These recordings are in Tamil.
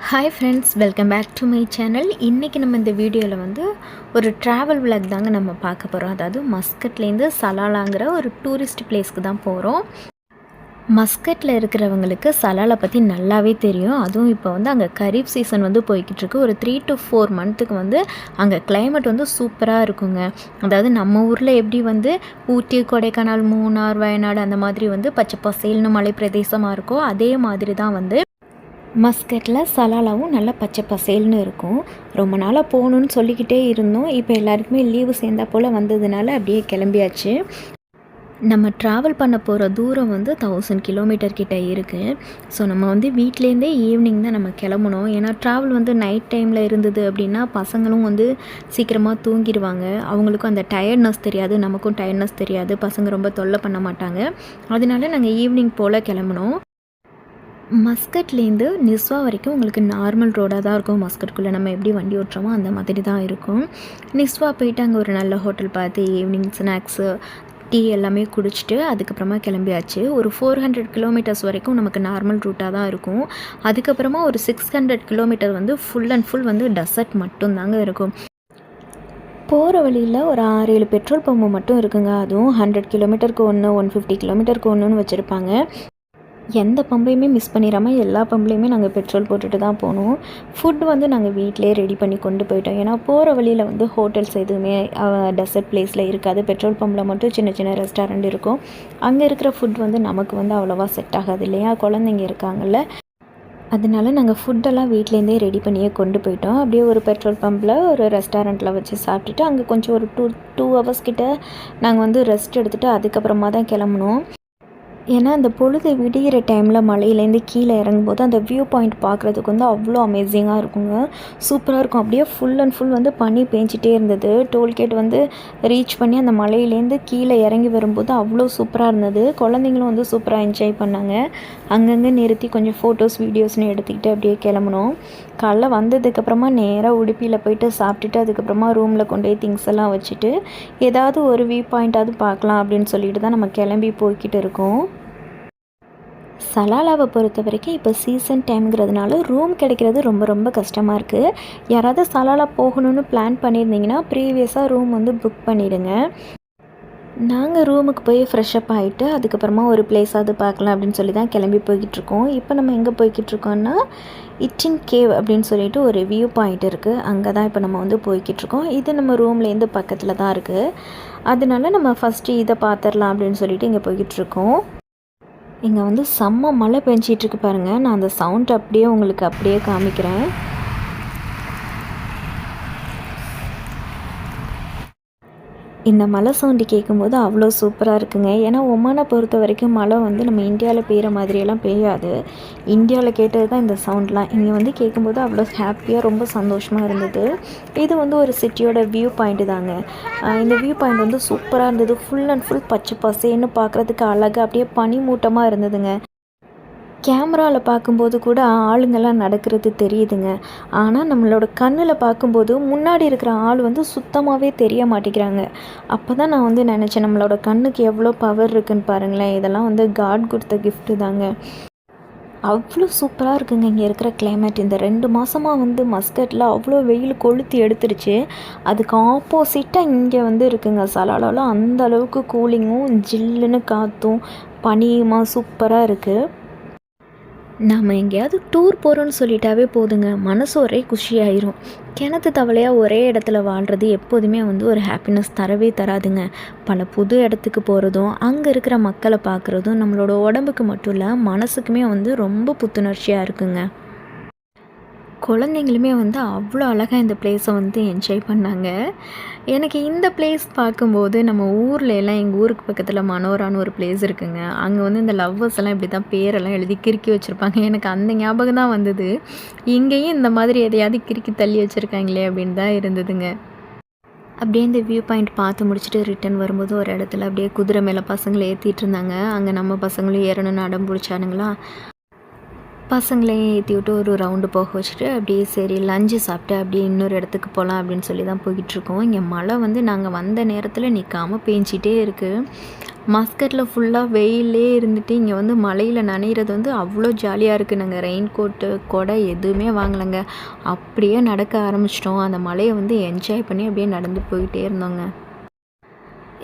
Hi friends, welcome back to my channel. இன்றைக்கி நம்ம இந்த வீடியோவில் ஒரு ட்ராவல் விளாக் தாங்க நம்ம பார்க்க போகிறோம். அதாவது மஸ்கட்லேருந்து சலாலாங்கிற ஒரு டூரிஸ்ட் பிளேஸ்க்கு தான் போகிறோம். மஸ்கட்டில் இருக்கிறவங்களுக்கு சலாலை பற்றி நல்லாவே தெரியும். அதுவும் இப்போ அங்கே கரீஃப் சீசன் போய்கிட்டுருக்கு. ஒரு 3 to 4 மந்த்துக்கு அங்கே கிளைமேட் சூப்பராக இருக்குங்க. அதாவது நம்ம ஊரில் எப்படி ஊட்டி, கொடைக்கானல், மூணார், வயநாடு அந்த மாதிரி பச்சை பசேல்னு மலை பிரதேசமாக இருக்கோ, அதே மாதிரி தான் மஸ்கட்டில் சலாலாவும் நல்லா பச்சை பசேல்னு இருக்கும். ரொம்ப நாளாக போகணுன்னு சொல்லிக்கிட்டே இருந்தோம். இப்போ எல்லாருக்குமே லீவு சேர்ந்தா போல் வந்ததுனால அப்படியே கிளம்பியாச்சு. நம்ம ட்ராவல் பண்ண போகிற தூரம் 1000 கிலோமீட்டர் கிட்ட இருக்குது. ஸோ நம்ம வீட்டிலேருந்தே ஈவினிங் தான் நம்ம கிளம்பணும். ஏன்னா ட்ராவல் நைட் டைமில் இருந்தது அப்படின்னா பசங்களும் சீக்கிரமாக தூங்கிடுவாங்க. அவங்களுக்கும் அந்த டயர்ட்னஸ் தெரியாது, நமக்கும் டயர்ட்னஸ் தெரியாது. பசங்க ரொம்ப தொல்லை பண்ண மாட்டாங்க. அதனால நாங்கள் ஈவினிங் போல் கிளம்புனோம். மஸ்கட்லேருந்து நிஸ்வா வரைக்கும் உங்களுக்கு நார்மல் ரோடாக தான் இருக்கும். மஸ்கட்குள்ளே நம்ம எப்படி வண்டி ஓட்டுறோமோ அந்த மாதிரி தான் இருக்கும். நிஸ்வா போயிட்டு அங்கே ஒரு நல்ல ஹோட்டல் பார்த்து ஈவினிங் ஸ்நாக்ஸு, டீ எல்லாமே குடிச்சிட்டு அதுக்கப்புறமா கிளம்பியாச்சு. ஒரு 400 கிலோமீட்டர்ஸ் வரைக்கும் நமக்கு நார்மல் ரூட்டாக தான் இருக்கும். அதுக்கப்புறமா ஒரு 600 kilometre full and full desert மட்டும்தாங்க இருக்கும். போகிற வழியில் ஒரு 6-7 பெட்ரோல் பம்பு மட்டும் இருக்குங்க. அதுவும் 100 கிலோமீட்டருக்கு ஒன்று, 150 கிலோமீட்டருக்கு ஒன்றுன்னு வச்சுருப்பாங்க. எந்த பம்பையுமே மிஸ் பண்ணிடாமல் எல்லா பம்புலேயுமே நாங்கள் பெட்ரோல் போட்டுட்டு தான் போனோம். ஃபுட் நாங்கள் வீட்டிலே ரெடி பண்ணி கொண்டு போயிட்டோம். ஏன்னா போகிற வழியில் ஹோட்டல்ஸ் எதுவுமே டெசர்ட் பிளேஸில் இருக்காது. பெட்ரோல் பம்பில் மட்டும் சின்ன சின்ன ரெஸ்டாரண்ட் இருக்கும். அங்கே இருக்கிற ஃபுட் நமக்கு அவ்வளோவா செட் ஆகாது இல்லையா, குழந்தைங்க இருக்காங்கல்ல. அதனால நாங்கள் ஃபுட்டெல்லாம் வீட்டிலேருந்தே ரெடி பண்ணியே கொண்டு போயிட்டோம். அப்படியே ஒரு பெட்ரோல் பம்பில் ஒரு ரெஸ்டாரண்ட்டில் வச்சு சாப்பிட்டுட்டு அங்கே கொஞ்சம் ஒரு 2 ஹவர்ஸ் கிட்ட நாங்கள் ரெஸ்ட் எடுத்துகிட்டு அதுக்கப்புறமா தான் கிளம்புனோம். ஏன்னா அந்த பொழுது விடிகிற டைமில் மலையிலேருந்து கீழே இறங்கும்போது அந்த வியூ பாயிண்ட் பார்க்குறதுக்கு அவ்வளோ அமேசிங்காக இருக்குங்க. சூப்பராக இருக்கும். அப்படியே ஃபுல் அண்ட் ஃபுல் பனி பேஞ்சிட்டே இருந்தது. டோல்கேட் ரீச் பண்ணி அந்த மலையிலேருந்து கீழே இறங்கி வரும்போது அவ்வளோ சூப்பராக இருந்தது. குழந்தைங்களும் சூப்பராக என்ஜாய் பண்ணாங்க. அங்கங்கே நிறுத்தி கொஞ்சம் ஃபோட்டோஸ் வீடியோஸ்னு எடுத்துக்கிட்டு அப்படியே கிளம்புனோம். காலைல வந்ததுக்கப்புறமா நேராக உடுப்பியில் போயிட்டு சாப்பிட்டுட்டு அதுக்கப்புறமா ரூமில் கொண்டு போய் திங்ஸ் எல்லாம் வச்சுட்டு ஏதாவது ஒரு வியூ பாயிண்ட்டாவது பார்க்கலாம் அப்படின்னு சொல்லிட்டு தான் நம்ம கிளம்பி போய்கிட்டு இருக்கோம். சலாலாவை பொறுத்த வரைக்கும் இப்போ சீசன் டைம்ங்கிறதுனால ரூம் கிடைக்கிறது ரொம்ப ரொம்ப கஷ்டமாக இருக்குது. யாராவது சலாலா போகணுன்னு பிளான் பண்ணியிருந்தீங்கன்னா ப்ரீவியஸாக ரூம் புக் பண்ணிவிடுங்க. நாங்கள் ரூமுக்கு போய் ஃப்ரெஷ்அப் ஆகிட்டு அதுக்கப்புறமா ஒரு பிளேஸாவது பார்க்கலாம் அப்படின்னு சொல்லி தான் கிளம்பி போய்கிட்ருக்கோம். இப்போ நம்ம எங்கே போய்கிட்ருக்கோன்னா இச்சின் கேவ் அப்படின்னு சொல்லிட்டு ஒரு வியூ பாயிண்ட் இருக்குது. அங்கே தான் இப்போ நம்ம போய்கிட்ருக்கோம். இது நம்ம ரூம்லேருந்து பக்கத்தில் தான் இருக்குது. அதனால நம்ம ஃபஸ்ட்டு இதை பார்த்துடலாம் அப்படின்னு சொல்லிட்டு இங்கே போய்கிட்ருக்கோம். இங்கே செம்ம மழை பெஞ்சிட்ருக்கு பாருங்கள். நான் அந்த சவுண்ட் உங்களுக்கு அப்படியே காமிக்கிறேன். இந்த மழை சவுண்டு கேட்கும்போது அவ்வளோ சூப்பராக இருக்குங்க. ஏன்னா ஒமானை பொறுத்த வரைக்கும் மழை நம்ம இந்தியாவில் பெய்கிற மாதிரியெல்லாம் பெய்யாது. இந்தியாவில் கேட்டது தான் இந்த சவுண்ட்லாம். இங்கே கேட்கும்போது அவ்வளோ ஹாப்பியாக ரொம்ப சந்தோஷமாக இருந்தது. இது ஒரு சிட்டியோட வியூ பாயிண்ட்டு தாங்க. இந்த வியூ பாயிண்ட் சூப்பராக இருந்தது. ஃபுல் அண்ட் ஃபுல் பச்சை பசேன்னு பார்க்குறதுக்கு அழகாக அப்படியே பனிமூட்டமாக இருந்ததுங்க. கேமராவில் பார்க்கும்போது கூட ஆளுங்கள்லாம் நடக்கிறது தெரியுதுங்க. ஆனால் நம்மளோட கண்ணில் பார்க்கும்போது முன்னாடி இருக்கிற ஆள் சுத்தமாகவே தெரிய மாட்டேங்கிறாங்க. அப்போ தான் நான் நினச்சேன், நம்மளோட கண்ணுக்கு எவ்வளோ பவர் இருக்குதுன்னு பாருங்களேன். இதெல்லாம் காட் கொடுத்த கிஃப்ட்டு தாங்க. அவ்வளோ சூப்பராக இருக்குங்க இங்கே இருக்கிற கிளைமேட். இந்த 2 மாதமாக மஸ்கட்டில் அவ்வளோ வெயில் கொளுத்தி எடுத்துருச்சு. அதுக்கு ஆப்போசிட்டாக இங்கே இருக்குங்க சலாலாவில். அந்த அளவுக்கு கூலிங்கும் ஜில்லுன்னு காற்றும் பனியுமா சூப்பராக இருக்குது. நம்ம எங்கேயாவது டூர் போகிறோன்னு சொல்லிட்டாவே போதுங்க, மனசு ஒரே குஷியாயிரும். கிணத்து தவளையாக ஒரே இடத்துல வாழ்கிறது எப்போதுமே ஒரு ஹாப்பினஸ் தரவே தராதுங்க. பல புது இடத்துக்கு போகிறதும் அங்கே இருக்கிற மக்களை பார்க்குறதும் நம்மளோட உடம்புக்கு மட்டும் இல்லை, மனசுக்குமே ரொம்ப புத்துணர்ச்சியாக இருக்குங்க. குழந்தைங்களுமே அவ்வளோ அழகாக இந்த பிளேஸை என்ஜாய் பண்ணாங்க. எனக்கு இந்த பிளேஸ் பார்க்கும்போது நம்ம ஊரில் எல்லாம் எங்கள் ஊருக்கு பக்கத்தில் மனோரான்னு ஒரு பிளேஸ் இருக்குங்க. அங்கே இந்த லவ்வர்ஸ் எல்லாம் இப்படி தான் பேரெல்லாம் எழுதி கிறுக்கி வச்சுருப்பாங்க. எனக்கு அந்த ஞாபகம் தான் வந்தது. இங்கேயும் இந்த மாதிரி எதையாவது கிறுக்கி தள்ளி வச்சுருக்காங்களே அப்படின்னு தான் இருந்ததுங்க. அப்படியே இந்த வியூ பாயிண்ட் பார்த்து முடிச்சுட்டு ரிட்டன் வரும்போது ஒரு இடத்துல அப்படியே குதிரை மேலே பசங்களை ஏற்றிட்டு இருந்தாங்க. அங்கே நம்ம பசங்களும் ஏறணும்னு அடம் பிடிச்சானுங்களா. பசங்களையும் ஏற்றி விட்டு ஒரு ரவுண்டு போக வச்சுட்டு அப்படியே சரி லஞ்சு சாப்பிட்டு அப்படியே இன்னொரு இடத்துக்கு போகலாம் அப்படின்னு சொல்லி தான் போய்கிட்ருக்கோம். இங்கே மழை நாங்கள் வந்த நேரத்தில் நிற்காமல் பேஞ்சிட்டே இருக்குது. மஸ்கட்டில் ஃபுல்லாக வெயிலே இருந்துட்டு இங்கே வந்து மழையில் நனைகிறது வந்து அவ்வளோ ஜாலியாக இருக்குது. நாங்கள் ரெயின் கோட்டு கொடை எதுவுமே வாங்கலைங்க. அப்படியே நடக்க ஆரம்பிச்சிட்டோம். அந்த மழையை வந்து என்ஜாய் பண்ணி அப்படியே நடந்து போயிட்டே இருந்தோங்க.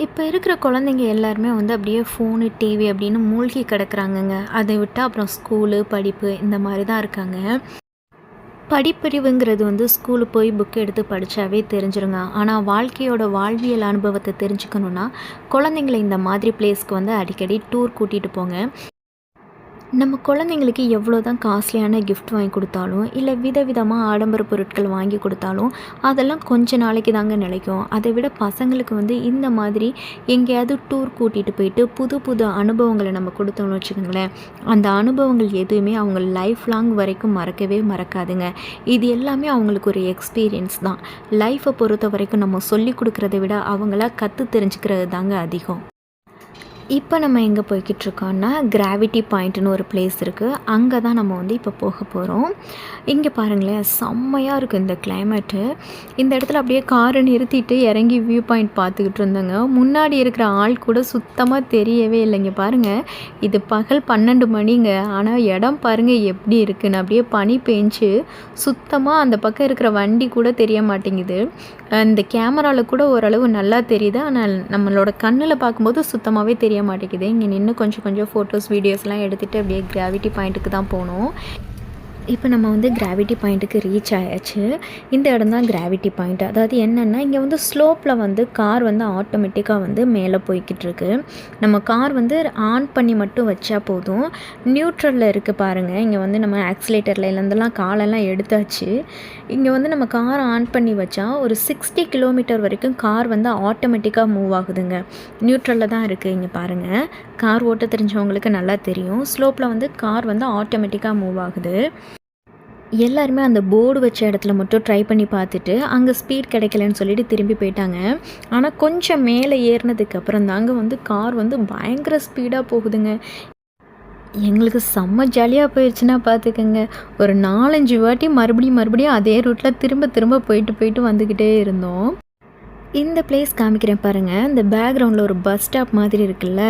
இப்போ இருக்கிற குழந்தைங்க எல்லாருமே வந்து அப்படியே ஃபோனு டிவி அப்படின்னு மூழ்கி கிடக்குறாங்கங்க. அதை விட்டால் அப்புறம் ஸ்கூலு படிப்பு இந்த மாதிரி தான் இருக்காங்க. படிப்பறிவுங்கிறது வந்து ஸ்கூலு போய் புக் எடுத்து படித்தாவே தெரிஞ்சிருங்க. ஆனால் வாழ்க்கையோட வாழ்வியல் அனுபவத்தை தெரிஞ்சுக்கணுன்னா குழந்தைங்களை இந்த மாதிரி பிளேஸ்க்கு வந்து அடிக்கடி டூர் கூட்டிகிட்டு போங்க. நம்ம குழந்தைங்களுக்கு எவ்வளோ தான் காஸ்ட்லியான கிஃப்ட் வாங்கி கொடுத்தாலும் இல்லை விதவிதமாக ஆடம்பர பொருட்கள் வாங்கி கொடுத்தாலும் அதெல்லாம் கொஞ்ச நாளைக்கு தாங்க நிலைக்கும். அதை விட பசங்களுக்கு வந்து இந்த மாதிரி எங்கேயாவது டூர் கூட்டிகிட்டு போயிட்டு புது புது அனுபவங்களை நம்ம கொடுத்தோம்னு வச்சுக்கோங்களேன், அந்த அனுபவங்கள் எதுவுமே அவங்க லைஃப் லாங் வரைக்கும் மறக்கவே மறக்காதுங்க. இது எல்லாமே அவங்களுக்கு ஒரு எக்ஸ்பீரியன்ஸ் தான். லைஃப்பை பொறுத்த வரைக்கும் நம்ம சொல்லி கொடுக்குறத விட அவங்கள கற்று தெரிஞ்சுக்கிறது தாங்க அதிகம். இப்போ நம்ம எங்கே போய்கிட்ருக்கோன்னா கிராவிட்டி பாயிண்ட்டுன்னு ஒரு பிளேஸ் இருக்குது. அங்கே தான் நம்ம வந்து இப்போ போக போகிறோம். இங்கே பாருங்களேன், செம்மையாக இருக்குது இந்த கிளைமேட்டு. இந்த இடத்துல அப்படியே காரை நிறுத்திட்டு இறங்கி வியூ பாயிண்ட் பார்த்துக்கிட்டு இருந்தோங்க. முன்னாடி இருக்கிற ஆள் கூட சுத்தமாக தெரியவே இல்லைங்க. பாருங்கள், இது பகல் 12 மணிங்க. ஆனால் இடம் பாருங்கள் எப்படி இருக்குன்னு. அப்படியே பனி பெஞ்சு சுத்தமாக அந்த பக்கம் இருக்கிற வண்டி கூட தெரிய மாட்டேங்குது. இந்த கேமராவில் கூட ஓரளவு நல்லா தெரியுது, ஆனால் நம்மளோட கண்ணில் பார்க்கும்போது சுத்தமாகவே தெரிய மாட்டேங்குது. இங்கே நின்று கொஞ்சம் ஃபோட்டோஸ் வீடியோஸ்லாம் எடுத்துகிட்டு அப்படியே கிராவிட்டி பாயிண்ட்டுக்கு தான் போனோம். இப்போ நம்ம வந்து கிராவிட்டி பாயிண்ட்டுக்கு ரீச் ஆயாச்சு. இந்த இடம் தான் கிராவிட்டி பாயிண்ட். அதாவது என்னென்னா, இங்கே வந்து ஸ்லோப்பில் வந்து கார் வந்து ஆட்டோமேட்டிக்காக வந்து மேலே போய்கிட்டு இருக்கு. நம்ம கார் வந்து ஆன் பண்ணி மட்டும் வச்சா போதும். நியூட்ரலில் இருக்குது பாருங்கள். இங்கே வந்து நம்ம ஆக்சிலேட்டரில் இருந்தெல்லாம் காலெல்லாம் எடுத்தாச்சு. இங்கே வந்து நம்ம கார் ஆன் பண்ணி வச்சா ஒரு 60 கிலோமீட்டர் வரைக்கும் கார் வந்து ஆட்டோமேட்டிக்காக மூவ் ஆகுதுங்க. நியூட்ரலில் தான் இருக்குது. இங்கே பாருங்கள், கார் ஓட்ட தெரிஞ்சவங்களுக்கு நல்லா தெரியும். ஸ்லோப்பில் வந்து கார் வந்து ஆட்டோமேட்டிக்காக மூவ் ஆகுது. எல்லாருமே அந்த போர்டு வச்ச இடத்துல மட்டும் ட்ரை பண்ணி பார்த்துட்டு அங்கே ஸ்பீட் கிடைக்கலன்னு சொல்லிட்டு திரும்பி போயிட்டாங்க. ஆனால் கொஞ்சம் மேலே ஏறினதுக்கப்புறம் தாங்க வந்து கார் வந்து பயங்கர ஸ்பீடாக போகுதுங்க. எங்களுக்கு செம்ம ஜாலியாக போயிடுச்சுன்னா பார்த்துக்கோங்க. ஒரு 4-5 வாட்டி மறுபடியும் அதே ரூட்டில் திரும்ப போயிட்டு வந்துக்கிட்டே இருந்தோம். இந்த பிளேஸ் காமிக்கிறேன் பாருங்கள். இந்த பேக்ரவுண்டில் ஒரு பஸ் ஸ்டாப் மாதிரி இருக்குல்ல,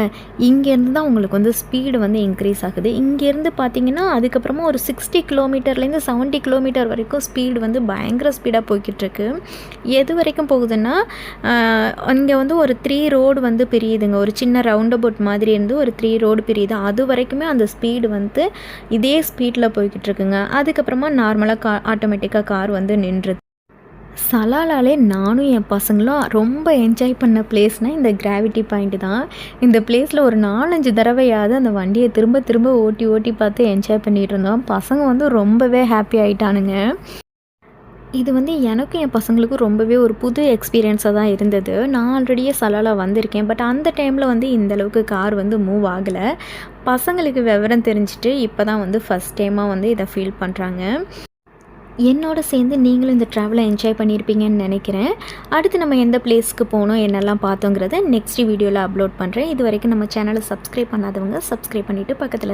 இங்கேருந்து தான் உங்களுக்கு வந்து ஸ்பீடு வந்து இன்க்ரீஸ் ஆகுது. இங்கேருந்து பார்த்தீங்கன்னா அதுக்கப்புறமா ஒரு 60 கிலோமீட்டர்லேருந்து 70 கிலோமீட்டர் வரைக்கும் ஸ்பீடு வந்து பயங்கர ஸ்பீடாக போய்கிட்டுருக்கு. எது வரைக்கும் போகுதுன்னா, இங்கே வந்து ஒரு 3 ரோடு வந்து பிரியுதுங்க. ஒரு சின்ன ரவுண்ட் அபவுட் மாதிரி இருந்து ஒரு 3 ரோடு பிரியுது. அது வரைக்குமே அந்த ஸ்பீடு வந்து இதே ஸ்பீடில் போய்கிட்டுருக்குங்க. அதுக்கப்புறமா நார்மலாக ஆட்டோமேட்டிக்காக கார் வந்து நின்றுது. சலாலாலே நானும் என் பசங்களும் ரொம்ப என்ஜாய் பண்ண பிளேஸ்னால் இந்த கிராவிட்டி பாயிண்ட்டு தான். இந்த பிளேஸில் ஒரு 4-5 தடவையாவது அந்த வண்டியை திரும்ப ஓட்டி பார்த்து என்ஜாய் பண்ணிகிட்டு இருந்தோம். பசங்க வந்து ரொம்பவே ஹாப்பி ஆகிட்டானுங்க. இது வந்து எனக்கும் என் பசங்களுக்கும் ரொம்பவே ஒரு புது எக்ஸ்பீரியன்ஸாக தான் இருந்தது. நான் ஆல்ரெடியே சலாலா வந்திருக்கேன். பட் அந்த டைமில் வந்து இந்தளவுக்கு கார் வந்து மூவ் ஆகலை. பசங்களுக்கு விவரம் தெரிஞ்சுட்டு இப்போ தான் வந்து ஃபஸ்ட் டைமாக வந்து இதை ஃபீல் பண்ணுறாங்க. என்னோட சேர்ந்து நீங்களும் இந்த ட்ராவலை என்ஜாய் பண்ணியிருப்பீங்கன்னு நினைக்கிறேன். அடுத்து நம்ம எந்த பிளேஸ்க்கு போனோம், என்னெல்லாம் பார்த்தோங்கிறத நெக்ஸ்ட் வீடியோவில் அப்லோட் பண்ணுறேன். இது வரைக்கும் நம்ம சேனலை சப்ஸ்கிரைப் பண்ணாதவங்க சப்ஸ்கிரைப் பண்ணிவிட்டு பக்கத்தில்